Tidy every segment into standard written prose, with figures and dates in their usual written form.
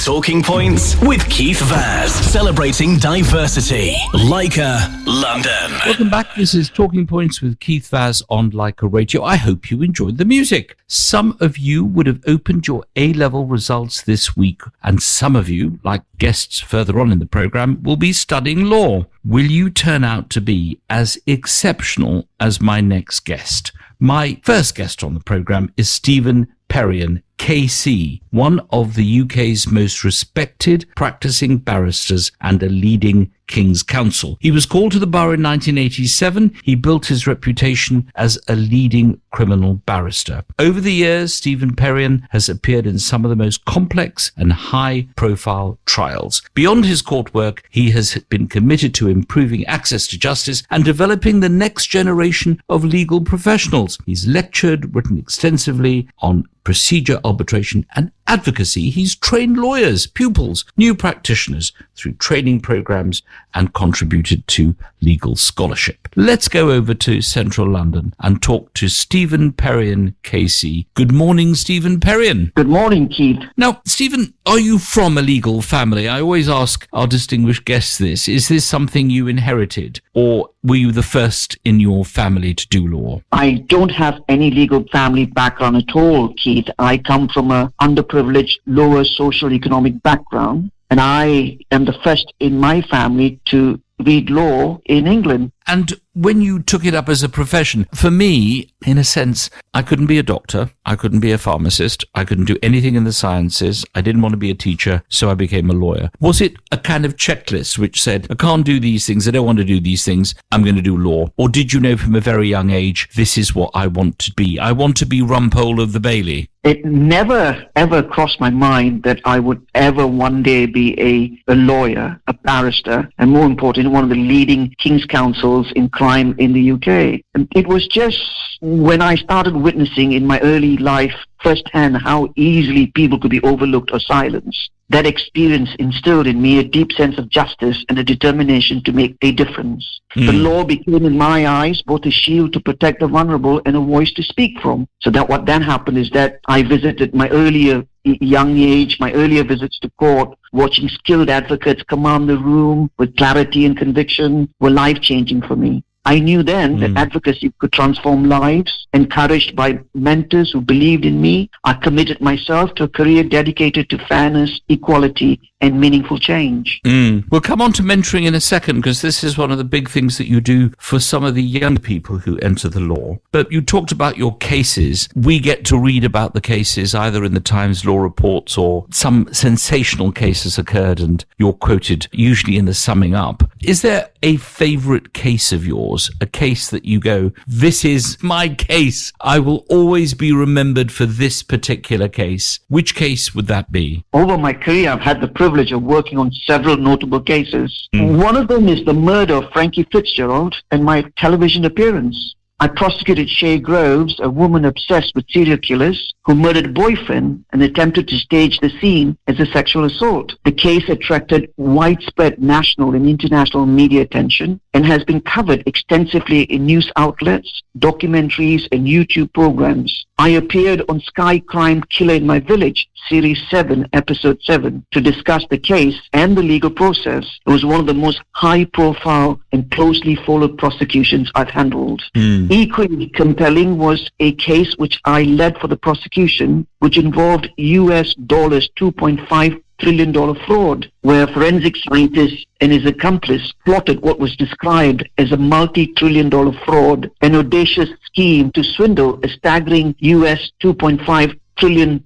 Talking Points with Keith Vaz, celebrating diversity. Leica, London. Welcome back. This is Talking Points with Keith Vaz on Leica Radio. I hope you enjoyed the music. Some of you would have opened your A-level results this week, and some of you, like guests further on in the program, will be studying law. Will you turn out to be as exceptional as my next guest? My first guest on the program is Steven Perian KC, one of the UK's most respected practicing barristers and a leading King's Counsel. He was called to the bar in 1987. He built his reputation as a leading criminal barrister. Over the years, Steven Perian has appeared in some of the most complex and high-profile trials. Beyond his court work, he has been committed to improving access to justice and developing the next generation of legal professionals. He's lectured, written extensively on procedure, arbitration, and advocacy. He's trained lawyers, pupils, new practitioners through training programs and contributed to legal scholarship. Let's go over to central London and talk to Steven Perian KC. Good morning, Steven Perian. Good morning, Keith. Now, Steven, are you from a legal family? I always ask our distinguished guests this. Is this something you inherited, or were you the first in your family to do law? I don't have any legal family background at all, Keith. I come from an underprivileged, lower social economic background, and I am the first in my family to read law in England. And when you took it up as a profession, for me, in a sense, I couldn't be a doctor, I couldn't be a pharmacist, I couldn't do anything in the sciences, I didn't want to be a teacher, so I became a lawyer. Was it a kind of checklist which said, I can't do these things, I don't want to do these things, I'm going to do law? Or did you know from a very young age, this is what I want to be? I want to be Rumpole of the Bailey. It never, ever crossed my mind that I would ever one day be a lawyer, a barrister, and more importantly, one of the leading King's Counsels in crime in the UK. And it was just when I started witnessing in my early life firsthand how easily people could be overlooked or silenced. That experience instilled in me a deep sense of justice and a determination to make a difference. The law became, in my eyes, both a shield to protect the vulnerable and a voice to speak from. So that what then happened is that I visited my earlier visits to court, watching skilled advocates command the room with clarity and conviction were life-changing for me. I knew then that advocacy could transform lives. Encouraged by mentors who believed in me, I committed myself to a career dedicated to fairness, equality, and meaningful change. We'll come on to mentoring in a second, because this is one of the big things that you do for some of the young people who enter the law. But you talked about your cases. We get to read about the cases either in the Times Law Reports or some sensational cases occurred, and you're quoted usually in the summing up. Is there a favourite case of yours, a case that you go, this is my case, I will always be remembered for this particular case? Which case would that be? Over my career, I've had the privilege of working on several notable cases. One of them is the murder of Frankie Fitzgerald and my television appearance. I prosecuted Shay Groves, a woman obsessed with serial killers who murdered a boyfriend and attempted to stage the scene as a sexual assault. The case attracted widespread national and international media attention and has been covered extensively in news outlets, documentaries, and YouTube programs. I appeared on Sky Crime Killer in My Village, Series 7, Episode 7, to discuss the case and the legal process. It was one of the most high-profile and closely followed prosecutions I've handled. Equally compelling was a case which I led for the prosecution, which involved US dollars $2.5 trillion fraud, where a forensic scientist and his accomplice plotted what was described as a multi-trillion-dollar fraud, an audacious scheme to swindle a staggering US $2.5 trillion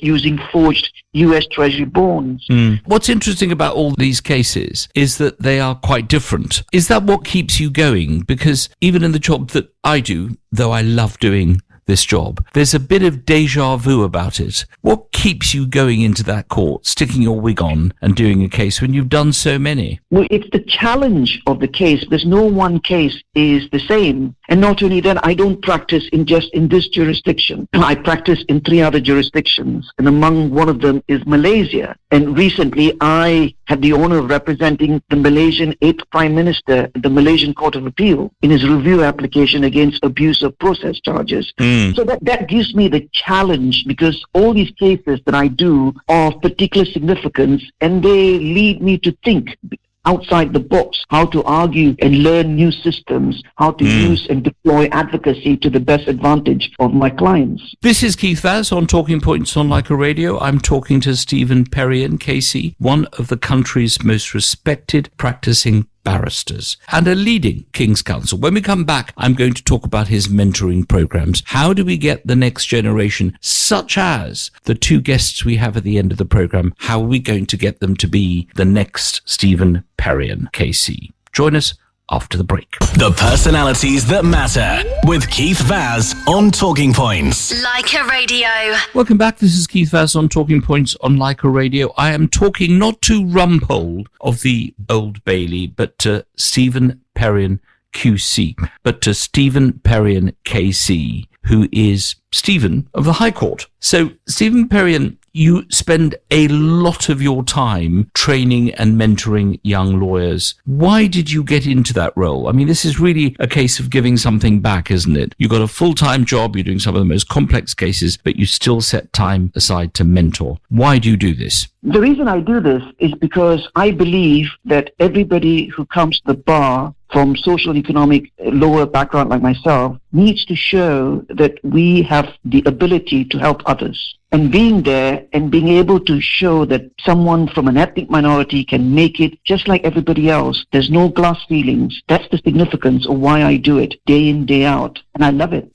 using forged US Treasury bonds. What's interesting about all these cases is that they are quite different. Is that what keeps you going? Because even in the job that I do, though I love doing this job, there's a bit of deja vu about it. What keeps you going into that court, sticking your wig on and doing a case when you've done so many? Well, it's the challenge of the case, because no one case is the same. And not only that, I don't practice in this jurisdiction. I practice in 3 other jurisdictions, and among one of them is Malaysia. And recently, I had the honor of representing the Malaysian 8th Prime Minister at the Malaysian Court of Appeal in his review application against abuse of process charges. So that gives me the challenge, because all these cases that I do are of particular significance, and they lead me to think outside the box, how to argue and learn new systems, how to use and deploy advocacy to the best advantage of my clients. This is Keith Vaz on Talking Points on Leica Radio. I'm talking to Steven Perian KC, one of the country's most respected practicing barristers and a leading King's Counsel. When we come back, I'm going to talk about his mentoring programs. How do we get the next generation, such as the 2 guests we have at the end of the program, how are we going to get them to be the next Steven Perian KC? Join us after the break. The personalities that matter with Keith Vaz on Talking Points. Leica Radio. Welcome back. This is Keith Vaz on Talking Points on Leica Radio. I am talking not to Rumpole of the Old Bailey, but to Steven Perian QC, but to Steven Perian KC, who is Stephen of the High Court. So, Steven Perian, you spend a lot of your time training and mentoring young lawyers. Why did you get into that role? I mean, this is really a case of giving something back, isn't it? You've got a full-time job, you're doing some of the most complex cases, but you still set time aside to mentor. Why do you do this? The reason I do this is because I believe that everybody who comes to the bar from social and economic lower background like myself needs to show that we have the ability to help others. And being there and being able to show that someone from an ethnic minority can make it just like everybody else. There's no glass ceilings. That's the significance of why I do it day in, day out. And I love it.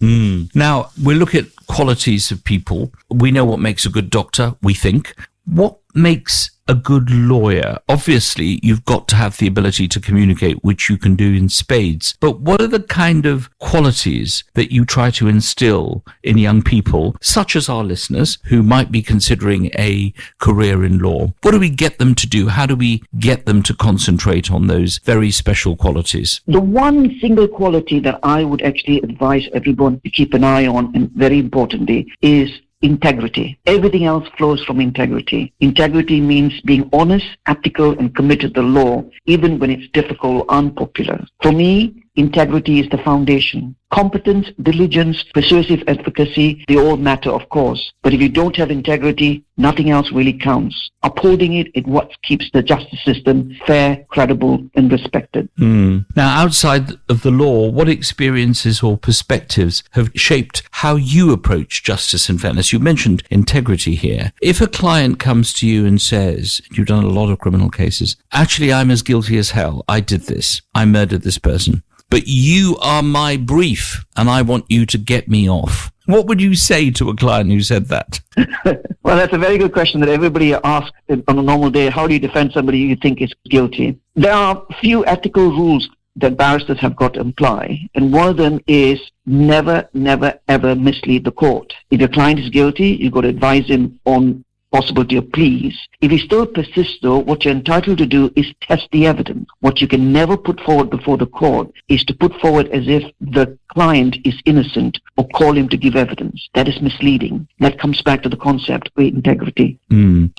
Now, we look at qualities of people. We know what makes a good doctor, we think. What makes a good lawyer? Obviously, you've got to have the ability to communicate, which you can do in spades. But what are the kind of qualities that you try to instill in young people, such as our listeners, who might be considering a career in law? What do we get them to do? How do we get them to concentrate on those very special qualities? The one single quality that I would actually advise everyone to keep an eye on, and very importantly, is integrity. Everything else flows from integrity. Integrity means being honest, ethical, and committed to the law, even when it's difficult or unpopular. For me, integrity is the foundation. Competence, diligence, persuasive advocacy, they all matter, of course. But if you don't have integrity, nothing else really counts. Upholding it is what keeps the justice system fair, credible, and respected. Now, outside of the law, what experiences or perspectives have shaped how you approach justice and fairness? You mentioned integrity here. If a client comes to you and says, you've done a lot of criminal cases, actually, I'm as guilty as hell. I did this. I murdered this person. But you are my brief, and I want you to get me off. What would you say to a client who said that? Well, that's a very good question that everybody asks on a normal day. How do you defend somebody you think is guilty? There are a few ethical rules that barristers have got to apply, and one of them is never, never, ever mislead the court. If your client is guilty, you've got to advise him on possibility of pleas. If he still persists, though, what you're entitled to do is test the evidence. What you can never put forward before the court is to put forward as if the client is innocent or call him to give evidence. That is misleading. That comes back to the concept of integrity.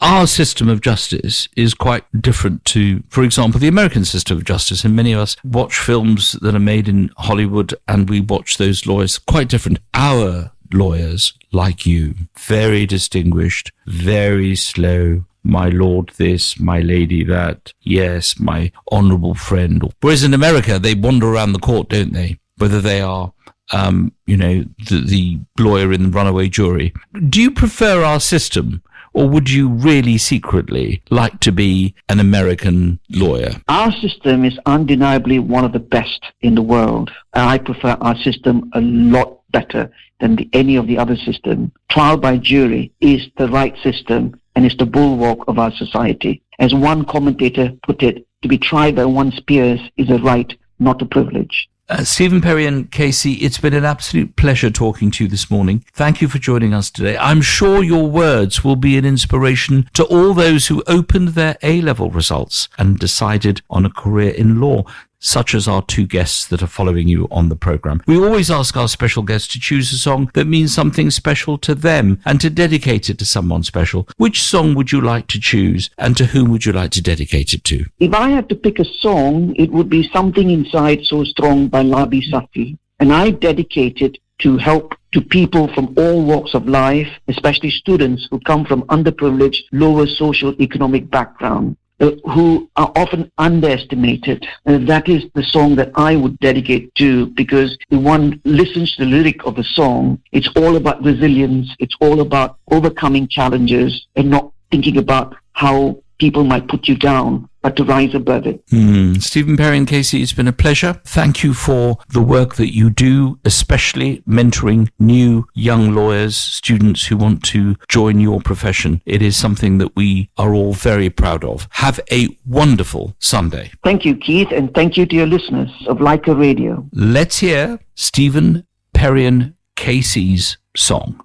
Our system of justice is quite different to, for example, the American system of justice. And many of us watch films that are made in Hollywood and we watch those lawyers quite different. Our lawyers, like you, very distinguished, very slow, my lord this, my lady that, yes, my honourable friend. Whereas in America, they wander around the court, don't they? Whether they are, the lawyer in the runaway jury. Do you prefer our system, or would you really secretly like to be an American lawyer? Our system is undeniably one of the best in the world. I prefer our system a lot better than any of the other system. Trial by jury is the right system and is the bulwark of our society. As one commentator put it, to be tried by one's peers is a right, not a privilege. Steven Perian KC, it's been an absolute pleasure talking to you this morning. Thank you for joining us today. I'm sure your words will be an inspiration to all those who opened their A-level results and decided on a career in law. such as our two guests that are following you on the program. We always ask our special guests to choose a song that means something special to them and to dedicate it to someone special. Which song would you like to choose, and to whom would you like to dedicate it to? If I had to pick a song, it would be Something Inside So Strong by Labi Safi. And I dedicate it to help to people from all walks of life, especially students who come from underprivileged, lower social economic background, who are often underestimated. That is the song that I would dedicate to, because if one listens to the lyric of the song, it's all about resilience, it's all about overcoming challenges and not thinking about how people might put you down, but to rise above it. Steven Perian KC, it's been a pleasure. Thank you for the work that you do, especially mentoring new young lawyers, students who want to join your profession. It is something that we are all very proud of. Have a wonderful Sunday. Thank you, Keith, and thank you to your listeners of Leica Radio. Let's hear Steven Perian KC's song.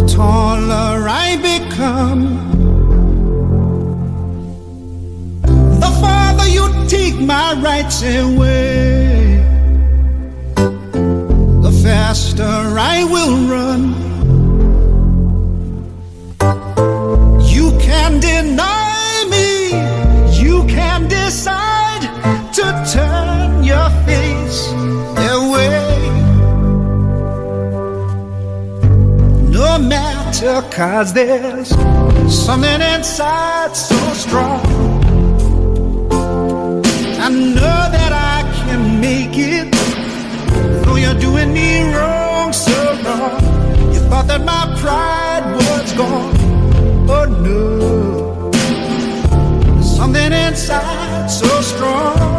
Taller I become, the farther you take my rights away, the faster I will run. You can deny me, you can decide to turn your face away. No matter, 'cause there's something inside so strong. I know that I can make it, though you're doing me wrong, so wrong. You thought that my pride was gone. Oh no, there's something inside so strong.